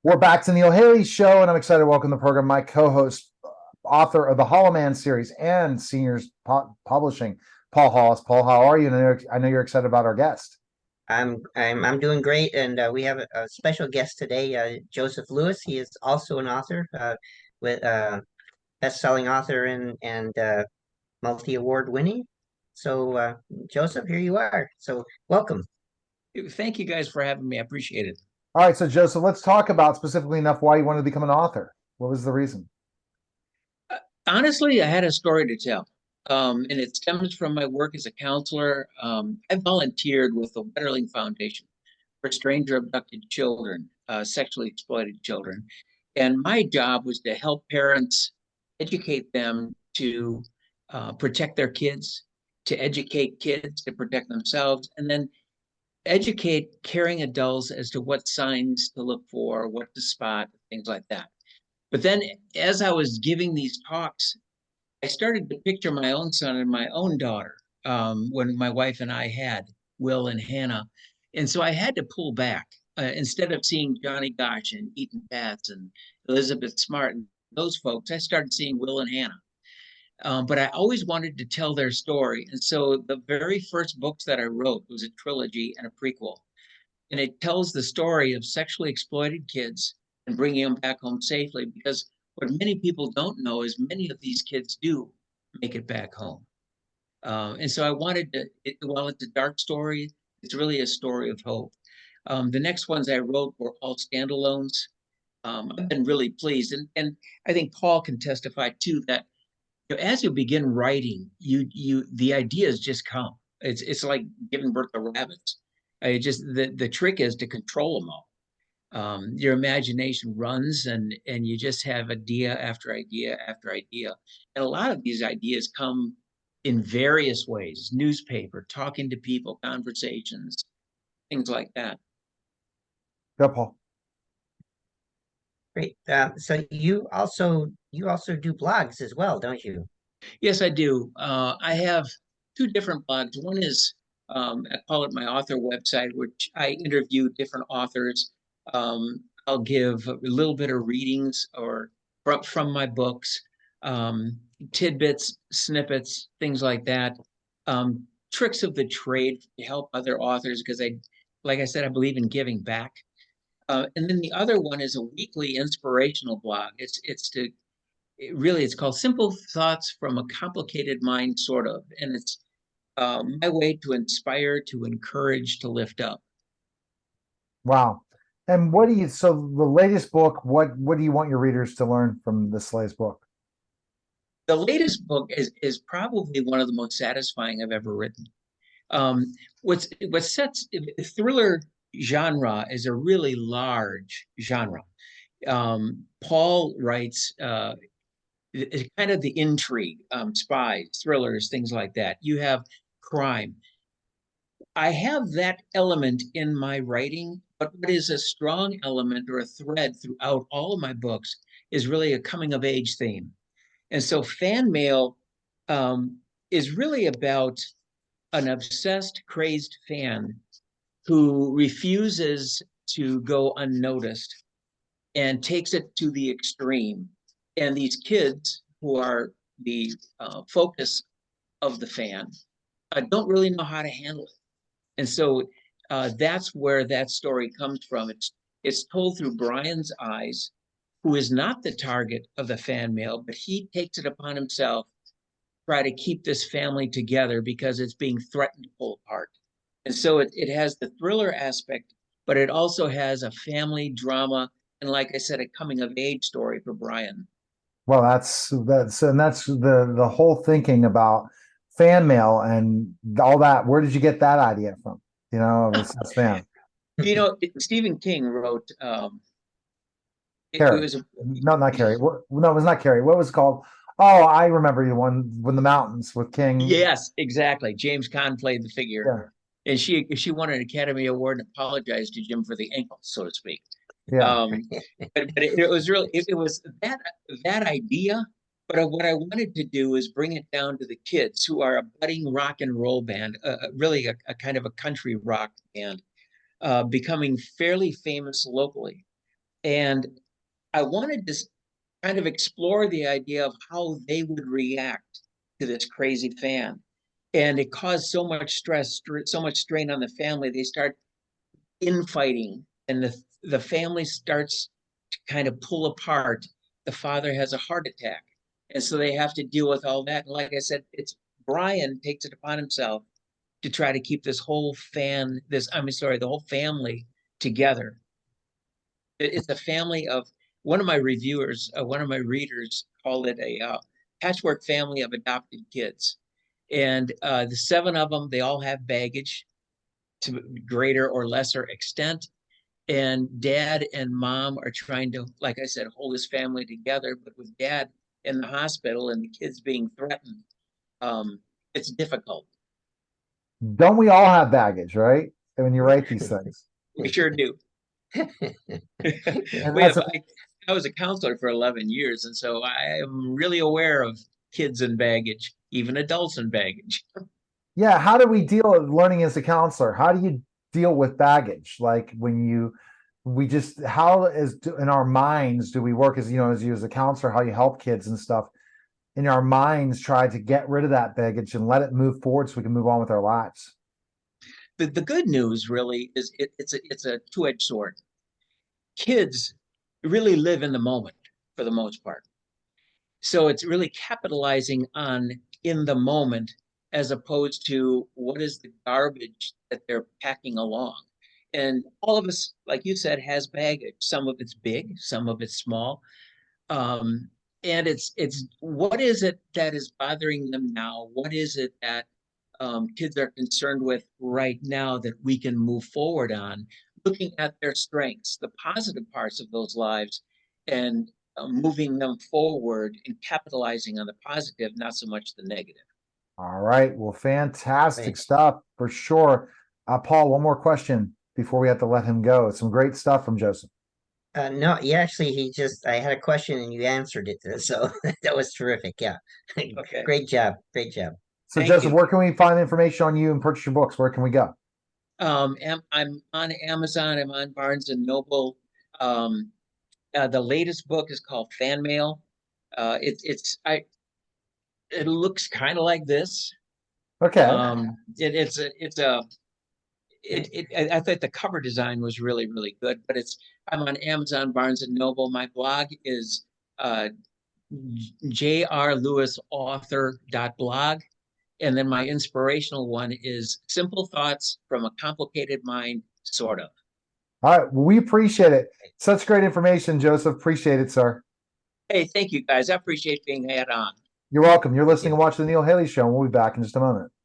We're back to Neil Haley's show, and I'm excited to welcome the program my co-host, author of the Hollow Man series and Seniors Publishing, Paul Hollis. Paul, how are you? And I know you're excited about our guest. I'm doing great, and we have a special guest today, Joseph Lewis. He is also an author, with best-selling author and multi-award winning. So, Joseph, here you are. So, welcome. Thank you guys for having me. I appreciate it. All right, so Joseph, let's talk about specifically enough why you wanted to become an author. What was the reason? Honestly, I had a story to tell, and it stems from my work as a counselor. I volunteered with the Wetterling Foundation for stranger abducted children, sexually exploited children. And my job was to help parents educate them to protect their kids, to educate kids to protect themselves, and then educate caring adults as to what signs to look for, what to spot, things like that. But then as I was giving these talks, I started to picture my own son and my own daughter when my wife and I had Will and Hannah. And so I had to pull back. Instead of seeing Johnny Gosh and Ethan Pats and Elizabeth Smart and those folks, I started seeing Will and Hannah. But I always wanted to tell their story. And so the very first books that I wrote was a trilogy and a prequel. And it tells the story of sexually exploited kids and bringing them back home safely. Because what many people don't know is many of these kids do make it back home. And so I wanted to, while it's a dark story, it's really a story of hope. The next ones I wrote were all standalones. I've been really pleased. And I think Paul can testify too that as you begin writing, the ideas just come. It's like giving birth to rabbits. The trick is to control them all. Your imagination runs, and you just have idea after idea after idea, and a lot of these ideas come in various ways: newspaper, talking to people, conversations, things like that. Yeah, Paul. Great. So you also do blogs as well, don't you? Yes, I do. I have two different blogs. One is I call it my author website, which I interview different authors. I'll give a little bit of readings or from my books, um, tidbits, snippets, things like that. Tricks of the trade to help other authors because like I said, I believe in giving back. And then the other one is a weekly inspirational blog. It's called Simple Thoughts from a Complicated Mind, sort of. And it's my way to inspire, to encourage, to lift up. Wow. And so the latest book, what do you want your readers to learn from this latest book? The latest book is probably one of the most satisfying I've ever written. What sets thriller genre is a really large genre. Paul writes kind of the intrigue, spies, thrillers, things like that. You have crime. I have that element in my writing, but what is a strong element or a thread throughout all of my books is really a coming of age theme. And so fan mail is really about an obsessed, crazed fan who refuses to go unnoticed and takes it to the extreme. And these kids who are the focus of the fan don't really know how to handle it. And so that's where that story comes from. It's told through Brian's eyes, who is not the target of the fan mail, but he takes it upon himself to try to keep this family together because it's being threatened to pull apart. And so it has the thriller aspect, but it also has a family drama and, like I said, a coming of age story for Brian. Well, that's the whole thinking about fan mail and all that. Where did you get that idea from? Of a fan. Stephen King wrote it Carrie. was a No, not Carrie. No, it was not Carrie. What was it called? Oh, I remember the one when the mountains with King. Yes, exactly. James Caan played the figure, Yeah. and she won an Academy Award and apologized to Jim for the ankle, so to speak. Yeah. But it was really it was that idea. But what I wanted to do is bring it down to the kids who are a budding rock and roll band, really a kind of a country rock band, becoming fairly famous locally. And I wanted to kind of explore the idea of how they would react to this crazy fan. And it caused so much stress, so much strain on the family. They start infighting, and the family starts to kind of pull apart. The father has a heart attack, and so they have to deal with all that. And like I said, it's Brian takes it upon himself to try to keep this whole the whole family together. It's a family of one of my reviewers, one of my readers called it a patchwork family of adopted kids. And the seven of them, they all have baggage to greater or lesser extent. And dad and mom are trying to, like I said, hold his family together. But with dad in the hospital and the kids being threatened, it's difficult. Don't we all have baggage, right? When you write these things. We sure do. And We that's have, I was a counselor for 11 years, and so I am really aware of kids and baggage, even adults and baggage. yeah. How do we deal with learning as a counselor? How do you deal with baggage? Like how in our minds do we work as you as a counselor, how you help kids and stuff in our minds, try to get rid of that baggage and let it move forward so we can move on with our lives? The good news really is it's a two-edged sword. Kids really live in the moment for the most part. So it's really capitalizing on in the moment as opposed to what is the garbage that they're packing along. And all of us, like you said, has baggage. Some of it's big, some of it's small. Um, and it's what is it that is bothering them now? What is it that kids are concerned with right now that we can move forward on, looking at their strengths, the positive parts of those lives, and moving them forward and capitalizing on the positive, not so much the negative. All right. Well, fantastic Right. stuff for sure. Paul, one more question before we have to let him go. Some great stuff from Joseph. No, I had a question and you answered it. So that was terrific. Yeah. Okay. Great job. Great job. So, Thank Joseph, you. where can we find information on you and purchase your books? Where can we go? I'm on Amazon. I'm on Barnes and Noble. Um, the latest book is called Fan Mail. It looks kind of like this. Okay. I thought the cover design was really, really good, but I'm on Amazon, Barnes and Noble. My blog is jrlewisauthor.blog. And then my inspirational one is Simple Thoughts from a Complicated Mind, sort of. All right. Well, we appreciate it. Such great information, Joseph. Appreciate it, sir. Hey, thank you guys. I appreciate being had on. You're welcome. You're listening and watching the Neil Haley Show, and we'll be back in just a moment.